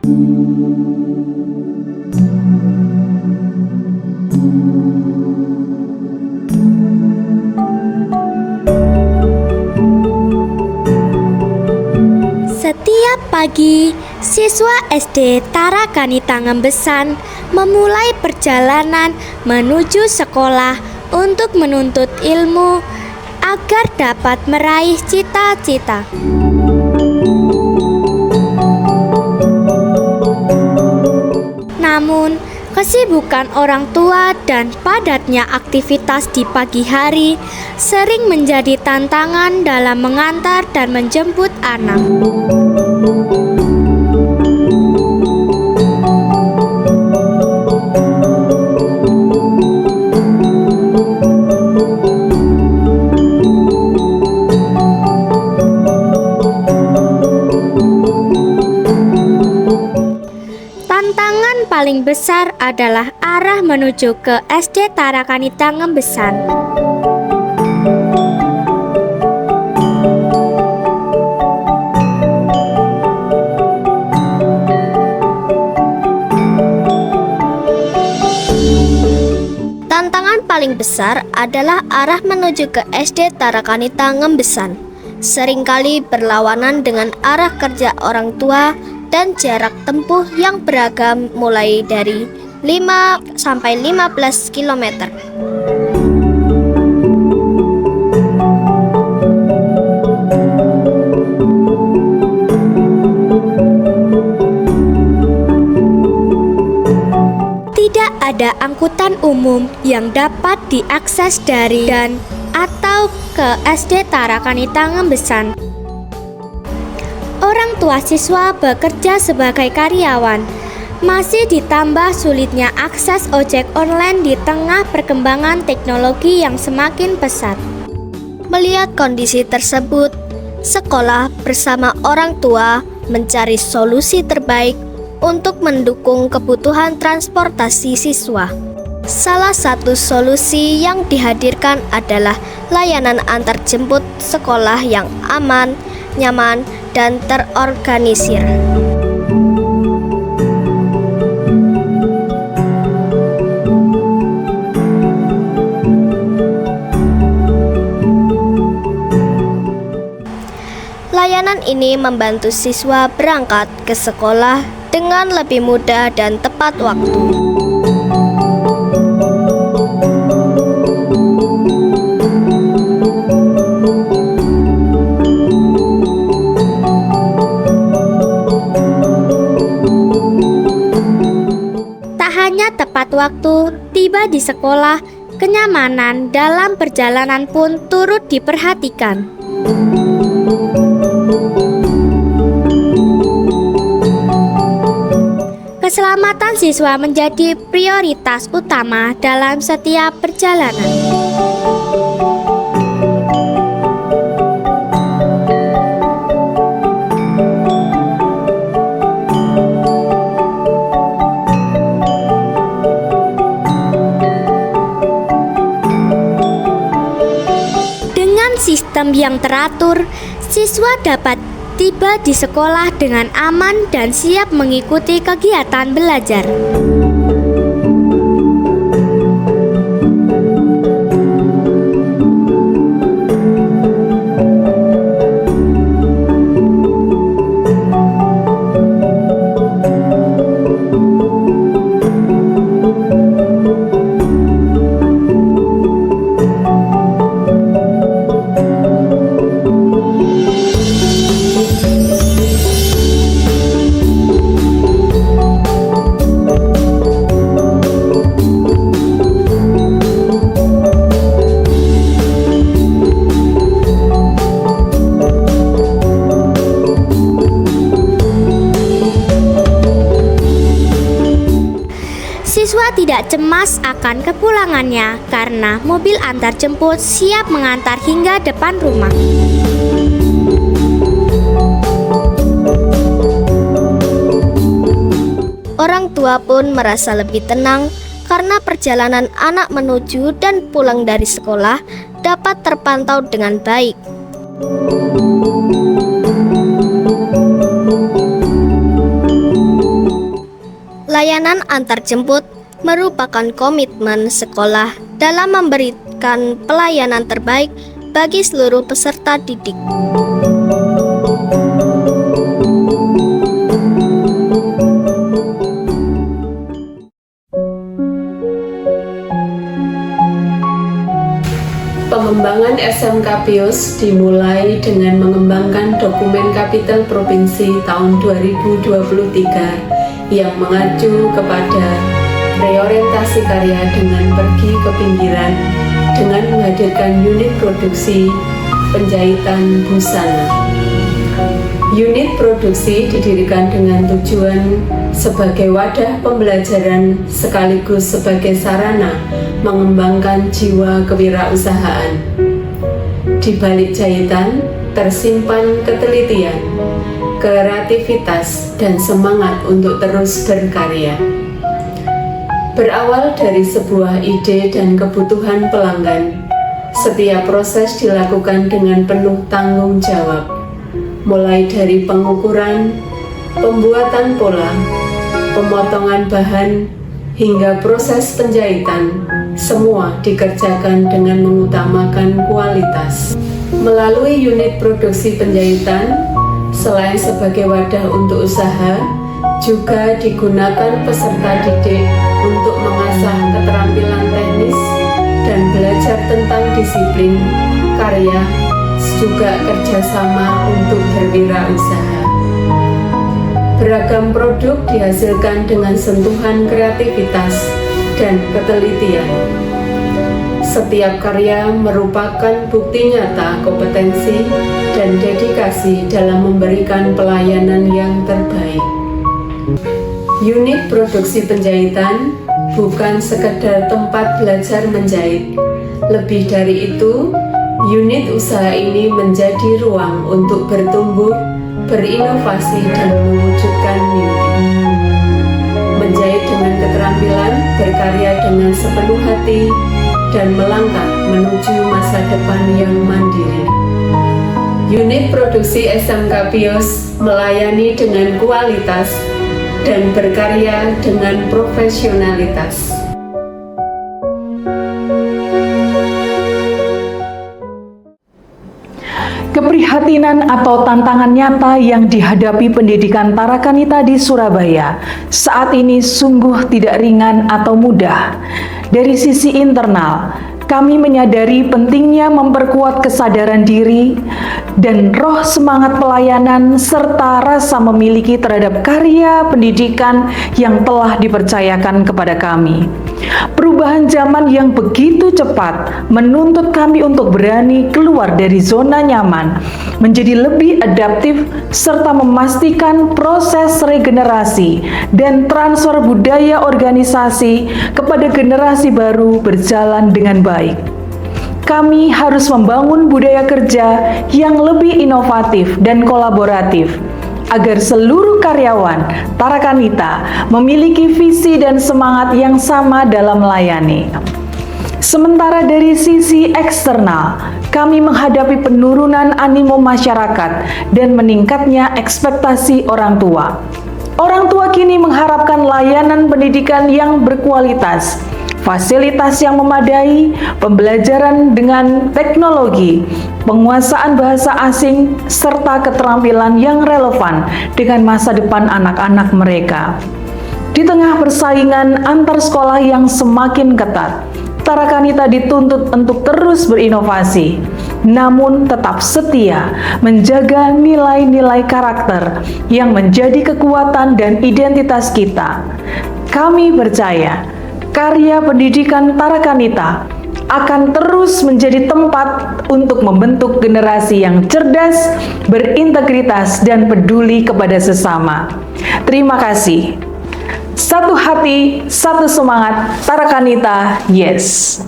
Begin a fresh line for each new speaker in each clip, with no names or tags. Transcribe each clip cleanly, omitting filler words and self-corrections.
Setiap pagi, siswa SD Tarakanita Ngembesan memulai perjalanan menuju sekolah untuk menuntut ilmu agar dapat meraih cita-cita. Namun, kesibukan orang tua dan padatnya aktivitas di pagi hari sering menjadi tantangan dalam mengantar dan menjemput anak. Tantangan paling besar adalah arah menuju ke SD Tarakanita Ngembesan. Tantangan paling besar adalah arah menuju ke SD Tarakanita Ngembesan. Seringkali berlawanan dengan arah kerja orang tua dan jarak tempuh yang beragam mulai dari 5 sampai 15 km. Tidak ada angkutan umum yang dapat diakses dari dan atau ke SD Tarakanita Ngembesan. Orang tua siswa bekerja sebagai karyawan. Masih ditambah sulitnya akses ojek online di tengah perkembangan teknologi yang semakin pesat. Melihat kondisi tersebut, sekolah bersama orang tua mencari solusi terbaik untuk mendukung kebutuhan transportasi siswa. Salah satu solusi yang dihadirkan adalah layanan antarjemput sekolah yang aman, nyaman, dan terorganisir. Layanan ini membantu siswa berangkat ke sekolah dengan lebih mudah dan tepat waktu. Tepat waktu tiba di sekolah, kenyamanan dalam perjalanan pun turut diperhatikan. Keselamatan siswa menjadi prioritas utama dalam setiap perjalanan. Sistem yang teratur, siswa dapat tiba di sekolah dengan aman dan siap mengikuti kegiatan belajar. Siswa tidak cemas akan kepulangannya karena mobil antar jemput siap mengantar hingga depan rumah. Orang tua pun merasa lebih tenang karena perjalanan anak menuju dan pulang dari sekolah dapat terpantau dengan baik.
Layanan antarjemput merupakan komitmen sekolah dalam memberikan pelayanan terbaik bagi seluruh peserta didik.
Pengembangan SMK Pius dimulai dengan mengembangkan dokumen kapital provinsi tahun 2023 yang mengacu kepada reorientasi karya dengan pergi ke pinggiran dengan menghadirkan unit produksi penjahitan busana. Unit produksi didirikan dengan tujuan sebagai wadah pembelajaran sekaligus sebagai sarana mengembangkan jiwa kewirausahaan. Di balik jahitan tersimpan ketelitian, kreativitas, dan semangat untuk terus berkarya. Berawal dari sebuah ide dan kebutuhan pelanggan, setiap proses dilakukan dengan penuh tanggung jawab, mulai dari pengukuran, pembuatan pola, pemotongan bahan, hingga proses penjahitan. Semua dikerjakan dengan mengutamakan kualitas. Melalui unit produksi penjahitan, selain sebagai wadah untuk usaha, juga digunakan peserta didik untuk mengasah keterampilan teknis dan belajar tentang disiplin, karya, juga kerjasama untuk berwirausaha. Beragam produk dihasilkan dengan sentuhan kreativitas dan ketelitian. Setiap karya merupakan bukti nyata kompetensi dan dedikasi dalam memberikan pelayanan yang terbaik. Unit produksi penjahitan bukan sekedar tempat belajar menjahit. Lebih dari itu, unit usaha ini menjadi ruang untuk bertumbuh, berinovasi, dan mewujudkan mimpi. Menjahit dengan keterampilan, berkarya dengan sepenuh hati, dan melangkah menuju masa depan yang mandiri. Unit produksi SMK Pius melayani dengan kualitas dan berkarya dengan profesionalitas.
Keprihatinan atau tantangan nyata yang dihadapi pendidikan Tarakanita di Surabaya saat ini sungguh tidak ringan atau mudah. Dari sisi internal, kami menyadari pentingnya memperkuat kesadaran diri dan roh semangat pelayanan serta rasa memiliki terhadap karya pendidikan yang telah dipercayakan kepada kami. Perubahan zaman yang begitu cepat menuntut kami untuk berani keluar dari zona nyaman, menjadi lebih adaptif, serta memastikan proses regenerasi dan transfer budaya organisasi kepada generasi baru berjalan dengan baik. Kami harus membangun budaya kerja yang lebih inovatif dan kolaboratif, agar seluruh karyawan Tarakanita memiliki visi dan semangat yang sama dalam melayani. Sementara dari sisi eksternal, kami menghadapi penurunan animo masyarakat dan meningkatnya ekspektasi orang tua. Orang tua kini mengharapkan layanan pendidikan yang berkualitas, fasilitas yang memadai, pembelajaran dengan teknologi, penguasaan bahasa asing, serta keterampilan yang relevan dengan masa depan anak-anak mereka. Di tengah persaingan antar sekolah yang semakin ketat, Tarakanita dituntut untuk terus berinovasi, namun tetap setia menjaga nilai-nilai karakter yang menjadi kekuatan dan identitas kita. Kami percaya karya pendidikan Tarakanita akan terus menjadi tempat untuk membentuk generasi yang cerdas, berintegritas, dan peduli kepada sesama. Terima kasih. Satu hati, satu semangat, Tarakanita, yes.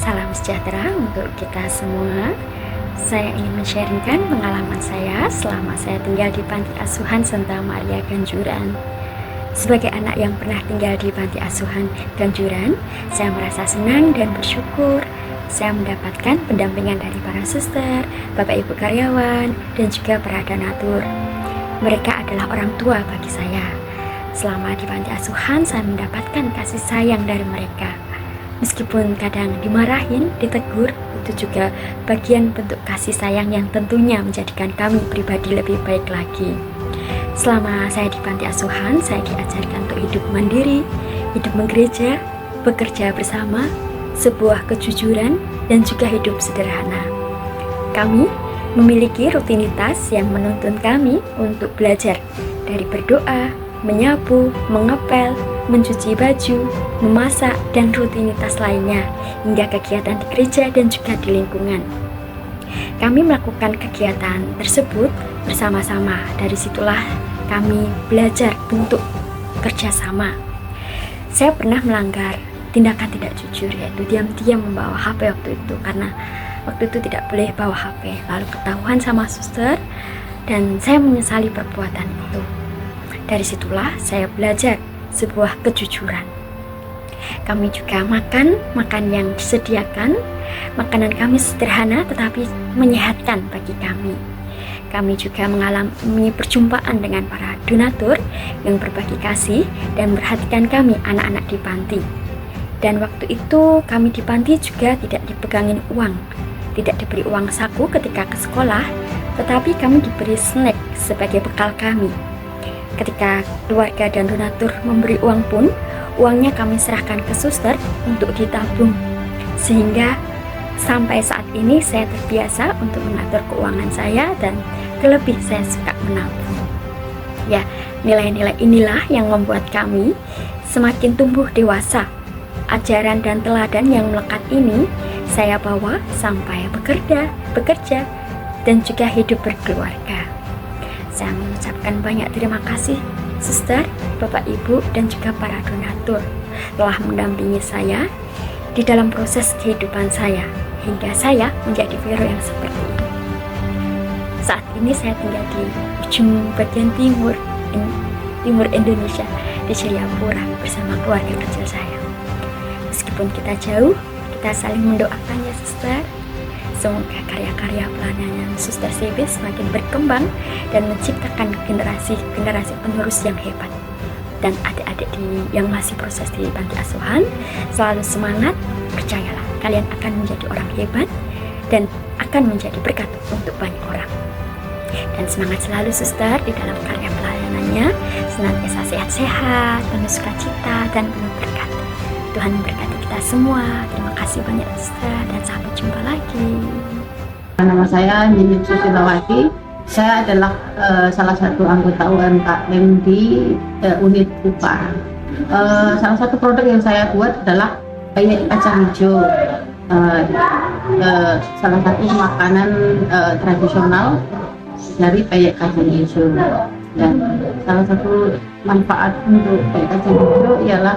Salam sejahtera untuk kita semua. Saya ingin men-sharingkan pengalaman saya selama saya tinggal di Panti Asuhan Santa Maria Ganjuran. Sebagai anak yang pernah tinggal di Panti Asuhan Ganjuran, saya merasa senang dan bersyukur. Saya mendapatkan pendampingan dari para suster, bapak ibu karyawan, dan juga para donatur. Mereka adalah orang tua bagi saya. Selama di panti asuhan, saya mendapatkan kasih sayang dari mereka. Meskipun kadang dimarahin, ditegur, itu juga bagian bentuk kasih sayang yang tentunya menjadikan kami pribadi lebih baik lagi. Selama saya di panti asuhan, saya diajarkan untuk hidup mandiri, hidup menggereja, bekerja bersama, sebuah kejujuran, dan juga hidup sederhana. Kami memiliki rutinitas yang menuntun kami untuk belajar dari berdoa, menyapu, mengepel, mencuci baju, memasak, dan rutinitas lainnya, hingga kegiatan di gereja dan juga di lingkungan. Kami melakukan kegiatan tersebut bersama-sama. Dari situlah kami belajar bentuk kerjasama. Saya pernah melanggar tindakan tidak jujur, yaitu diam-diam membawa HP waktu itu, karena waktu itu tidak boleh bawa HP. Lalu ketahuan sama suster dan saya menyesali perbuatan itu. Dari situlah saya belajar sebuah kejujuran. Kami juga makan yang disediakan. Makanan kami sederhana tetapi menyehatkan bagi kami. Kami juga mengalami perjumpaan dengan para donatur yang berbagi kasih dan memperhatikan kami anak-anak di panti. Dan waktu itu kami di panti juga tidak dipegangin uang, tidak diberi uang saku ketika ke sekolah, tetapi kami diberi snack sebagai bekal kami. Ketika keluarga dan donatur memberi uang pun, uangnya kami serahkan ke suster untuk ditabung. Sehingga sampai saat ini saya terbiasa untuk mengatur keuangan saya dan terlebih saya suka menabung. Ya, nilai-nilai inilah yang membuat kami semakin tumbuh dewasa. Ajaran dan teladan yang melekat ini saya bawa sampai bekerja, dan juga hidup berkeluarga. Saya mengucapkan banyak terima kasih suster, bapak ibu, dan juga para donatur telah mendampingi saya di dalam proses kehidupan saya hingga saya menjadi Vero yang seperti ini. Saat ini saya tinggal di ujung bagian timur Indonesia, di Jayapura bersama keluarga kecil saya. Meskipun kita jauh, kita saling mendoakan ya suster. Semoga karya-karya pelayanan Suster CB semakin berkembang dan menciptakan generasi penerus yang hebat. Dan adik-adik yang masih proses di panti asuhan, selalu semangat, percayalah kalian akan menjadi orang hebat dan akan menjadi berkat untuk banyak orang. Dan semangat selalu suster di dalam karya pelayanannya, senantiasa sehat-sehat, penuh sukacita dan penuh berkat. Tuhan memberkati kita semua. Terima kasih banyak suster dan sampai jumpa lagi.
Nama saya Nini Susilawati. Saya adalah salah satu anggota UMKM di unit UPA. Salah satu produk yang saya buat adalah peyek kacang hijau. Salah satu makanan tradisional dari peyek kacang hijau. Dan salah satu manfaat untuk peyek kacang hijau ialah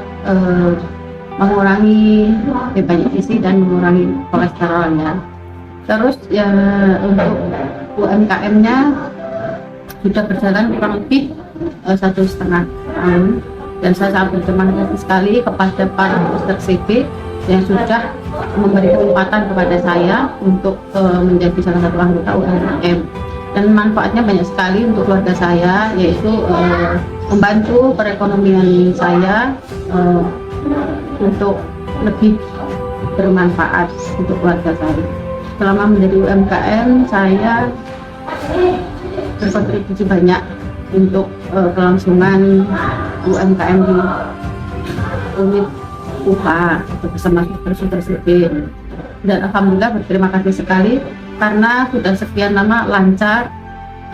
mengurangi banyak gizi dan mengurangi kolesterolnya. Terus ya, untuk UMKM-nya sudah berjalan kurang lebih 1,5 tahun, dan saya sangat berterima kasih sekali kepada para suster CB yang sudah memberi kesempatan kepada saya untuk menjadi salah satu anggota UMKM. Dan manfaatnya banyak sekali untuk keluarga saya, yaitu membantu perekonomian saya untuk lebih bermanfaat untuk keluarga saya. Selama menjadi UMKM, saya berkontribusi banyak untuk kelangsungan UMKM di unit UPA bersama suster CB. Dan alhamdulillah berterima kasih sekali karena sudah sekian lama lancar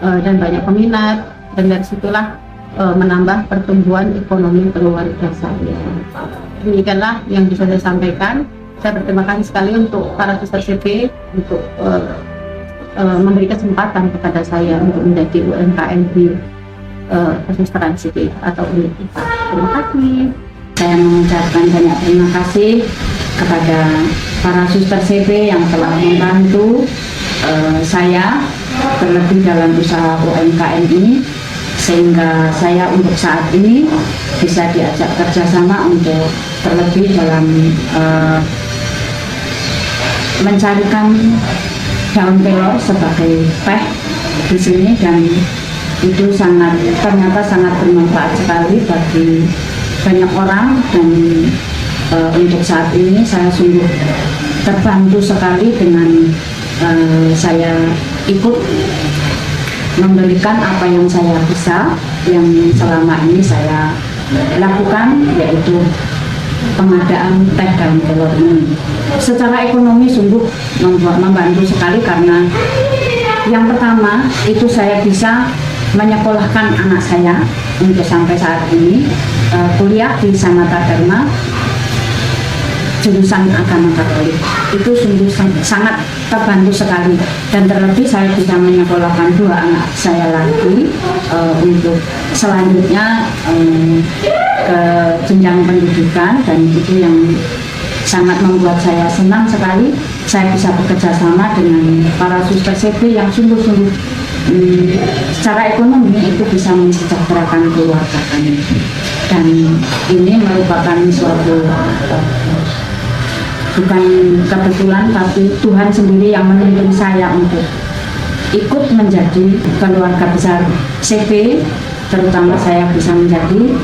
dan banyak peminat, dan dari situlah menambah pertumbuhan ekonomi keluarga saya. Demikianlah yang bisa saya sampaikan. Saya berterima kasih sekali untuk para suster CB untuk memberi kesempatan kepada saya untuk menjadi UMKM di kesusteran CB atau unit IPA. Terima kasih.
Saya mengucapkan banyak terima kasih kepada para suster CB yang telah membantu saya terlebih dalam usaha UMKM ini, sehingga saya untuk saat ini bisa diajak kerjasama untuk terlebih dalam mencarikan daun kelor sebagai teh di sini, dan itu ternyata sangat bermanfaat sekali bagi banyak orang, dan untuk saat ini saya sungguh terbantu sekali dengan saya ikut memberikan apa yang saya bisa, yang selama ini saya lakukan, yaitu pengadaan teh daun kelor ini. Secara ekonomi sungguh membantu sekali, karena yang pertama itu saya bisa menyekolahkan anak saya untuk sampai saat ini kuliah di Sanata Dharma jurusan agama Katolik. Itu sungguh sangat terbantu sekali, dan terlebih saya bisa menyekolahkan 2 anak saya lagi untuk selanjutnya ke jenjang pendidikan, dan itu yang sangat membuat saya senang sekali. Saya bisa bekerja sama dengan para suster CB yang sungguh-sungguh secara ekonomi itu bisa mensejahterakan keluarga kami, dan ini merupakan suatu bukan kebetulan, tapi Tuhan sendiri yang menuntun saya untuk ikut menjadi keluarga besar CB, terutama saya bisa menjadi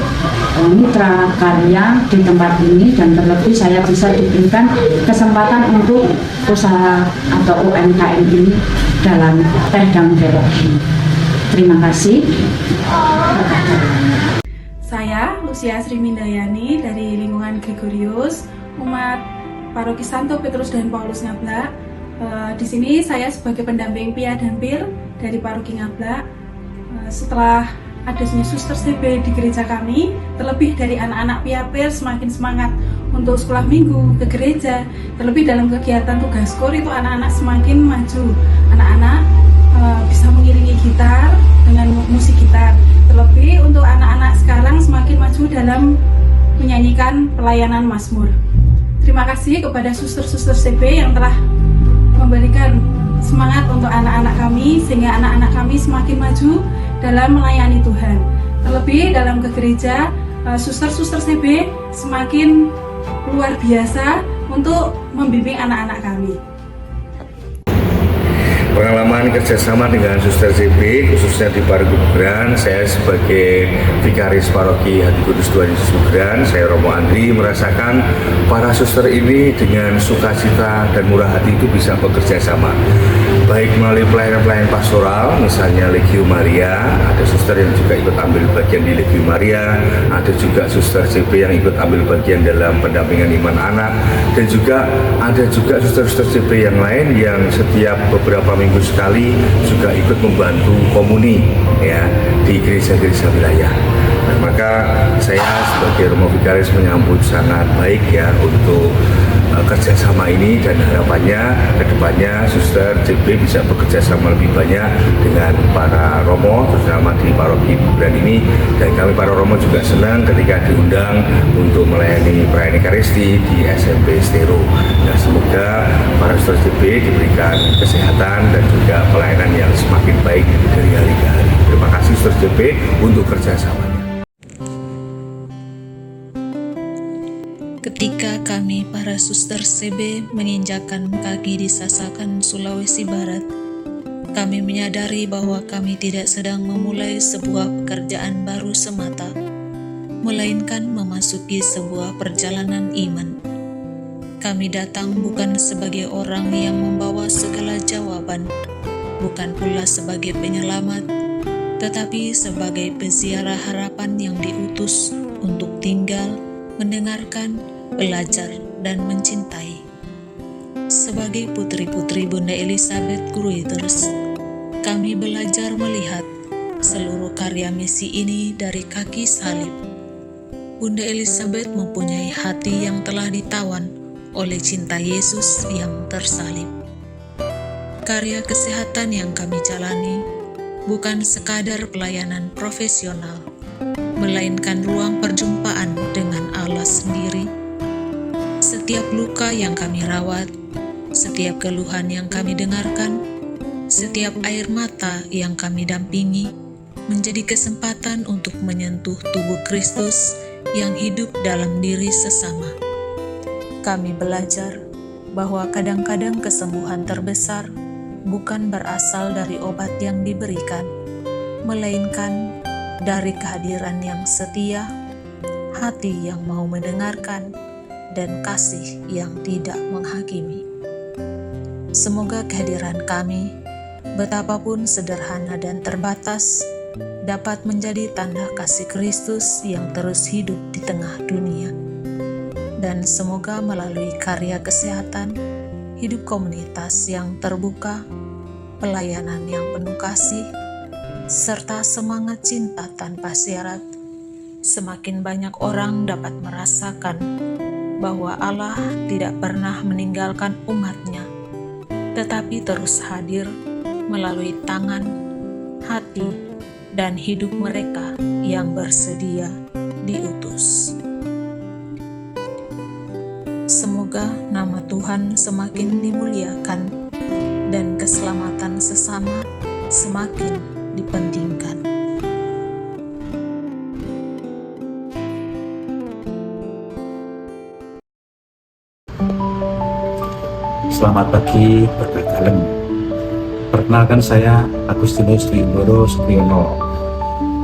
mitra karya di tempat ini, dan terlebih saya bisa diberikan kesempatan untuk usaha atau UMKM ini dalam teh daun kelor ini. Terima kasih.
Saya Lucia Sri Mindayani dari lingkungan Gregorius, umat Paroki Santo Petrus dan Paulus Ngablak. Di sini saya sebagai pendamping Pia dan Pir dari Paroki Ngablak. Setelah adanya suster CB di gereja kami, terlebih dari anak-anak Pia Pir semakin semangat untuk sekolah minggu ke gereja, terlebih dalam kegiatan tugas kor itu anak-anak semakin maju. Anak-anak bisa mengiringi gitar dengan musik gitar, terlebih untuk anak-anak sekarang semakin maju dalam menyanyikan pelayanan Mazmur. Terima kasih kepada suster-suster CB yang telah memberikan semangat untuk anak-anak kami, sehingga anak-anak kami semakin maju dalam melayani Tuhan. Terlebih dalam ke gereja, suster-suster CB semakin luar biasa untuk membimbing anak-anak kami.
Pengalaman kerjasama dengan Suster CB, khususnya di Paroki Bugeran, saya sebagai Vikaris Paroki Hati Kudus Tuhan Yesus Bugeran, saya Romo Andri, merasakan para suster ini dengan sukacita dan murah hati itu bisa bekerja sama. Baik melalui pelayanan-pelayanan pastoral, misalnya Legio Maria, ada suster yang juga ikut ambil bagian di Legio Maria, ada juga suster CB yang ikut ambil bagian dalam pendampingan iman anak, dan juga ada juga suster-suster CB yang lain yang setiap beberapa minggu sekali juga ikut membantu komuni ya di gereja-gereja wilayah. Nah, maka saya sebagai Romo Vikaris menyambut sangat baik ya untuk kerjasama ini, dan harapannya kedepannya Suster CB bisa bekerja sama lebih banyak dengan para Romo, terutama di Paroki Bugeran ini. Dan kami para Romo juga senang ketika diundang untuk melayani perayaan Ekaristi di SMP Stero. Nah, semoga para Suster CB diberikan kesehatan dan juga pelayanan yang semakin baik dari hari ke hari. Terima kasih Suster CB untuk kerjasamanya.
Ketika kami para suster CB menginjakkan kaki di Sasakan, Sulawesi Barat, kami menyadari bahwa kami tidak sedang memulai sebuah pekerjaan baru semata, melainkan memasuki sebuah perjalanan iman. Kami datang bukan sebagai orang yang membawa segala jawaban, bukan pula sebagai penyelamat, tetapi sebagai peziarah harapan yang diutus untuk tinggal, mendengarkan, belajar, dan mencintai. Sebagai putri-putri Bunda Elizabeth Gruiters, kami belajar melihat seluruh karya misi ini dari kaki salib. Bunda Elizabeth mempunyai hati yang telah ditawan oleh cinta Yesus yang tersalib. Karya kesehatan yang kami jalani bukan sekadar pelayanan profesional, melainkan ruang perjumpaan dengan Allah sendiri. Setiap luka yang kami rawat, setiap keluhan yang kami dengarkan, setiap air mata yang kami dampingi, menjadi kesempatan untuk menyentuh tubuh Kristus yang hidup dalam diri sesama. Kami belajar bahwa kadang-kadang kesembuhan terbesar bukan berasal dari obat yang diberikan, melainkan dari kehadiran yang setia, hati yang mau mendengarkan, dan kasih yang tidak menghakimi. Semoga kehadiran kami, betapapun sederhana dan terbatas, dapat menjadi tanda kasih Kristus yang terus hidup di tengah dunia. Dan semoga melalui karya kesehatan, hidup komunitas yang terbuka, pelayanan yang penuh kasih, serta semangat cinta tanpa syarat, semakin banyak orang dapat merasakan bahwa Allah tidak pernah meninggalkan umat-Nya, tetapi terus hadir melalui tangan, hati, dan hidup mereka yang bersedia diutus. Semoga nama Tuhan semakin dimuliakan dan keselamatan sesama semakin dipentingkan.
Selamat pagi, berkah dalem. Perkenalkan, saya Agustinus Dwindoro Supriyono.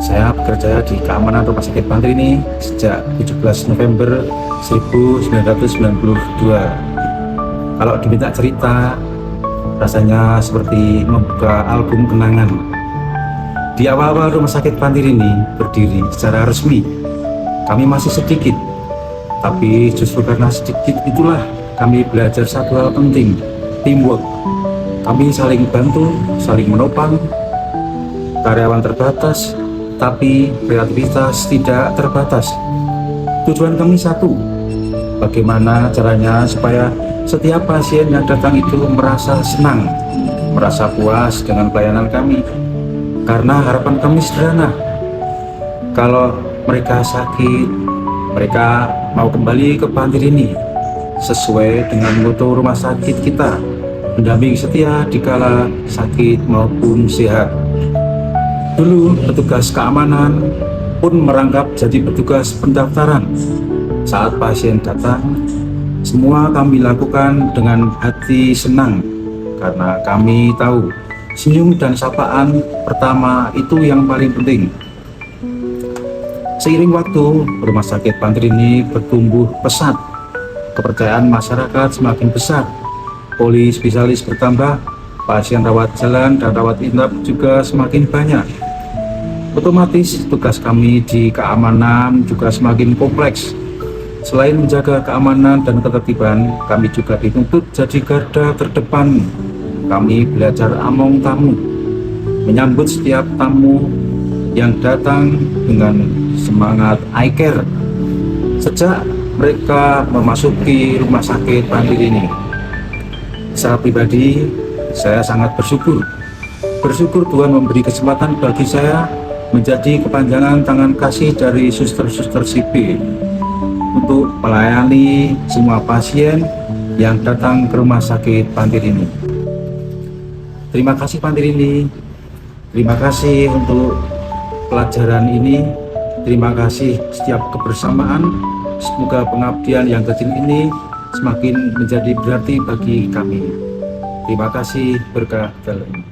Saya bekerja di keamanan Rumah Sakit Pantri ini sejak 17 November 1992. Kalau diminta cerita, rasanya seperti membuka album kenangan. Di awal-awal Rumah Sakit Pantri ini berdiri secara resmi, kami masih sedikit, tapi justru karena sedikit itulah kami belajar satu hal penting, teamwork. Kami saling bantu, saling menopang. Karyawan terbatas, tapi kreativitas tidak terbatas. Tujuan kami satu, bagaimana caranya supaya setiap pasien yang datang itu merasa senang, merasa puas dengan pelayanan kami. Karena harapan kami sederhana, kalau mereka sakit, mereka mau kembali ke Pantri ini sesuai dengan moto rumah sakit kita, mendampingi setia dikala sakit maupun sehat. Dulu petugas keamanan pun merangkap jadi petugas pendaftaran. Saat pasien datang, semua kami lakukan dengan hati senang, karena kami tahu senyum dan sapaan pertama itu yang paling penting. Seiring waktu, Rumah Sakit Pantri ini bertumbuh pesat. Kepercayaan masyarakat semakin besar, polispesialis bertambah, pasien rawat jalan dan rawat inap juga semakin banyak. Otomatis tugas kami di keamanan juga semakin kompleks. Selain menjaga keamanan dan ketertiban, kami juga dituntut jadi garda terdepan. Kami belajar among tamu, menyambut setiap tamu yang datang dengan semangat I care. Sejak mereka memasuki Rumah Sakit Pantri ini, secara pribadi saya sangat bersyukur Tuhan memberi kesempatan bagi saya menjadi kepanjangan tangan kasih dari suster-suster CB untuk melayani semua pasien yang datang ke Rumah Sakit Pantri ini. Terima kasih Pantri ini, terima kasih untuk pelajaran ini, terima kasih setiap kebersamaan. Semoga pengabdian yang kecil ini semakin menjadi berarti bagi kami. Terima kasih, berkah dalam.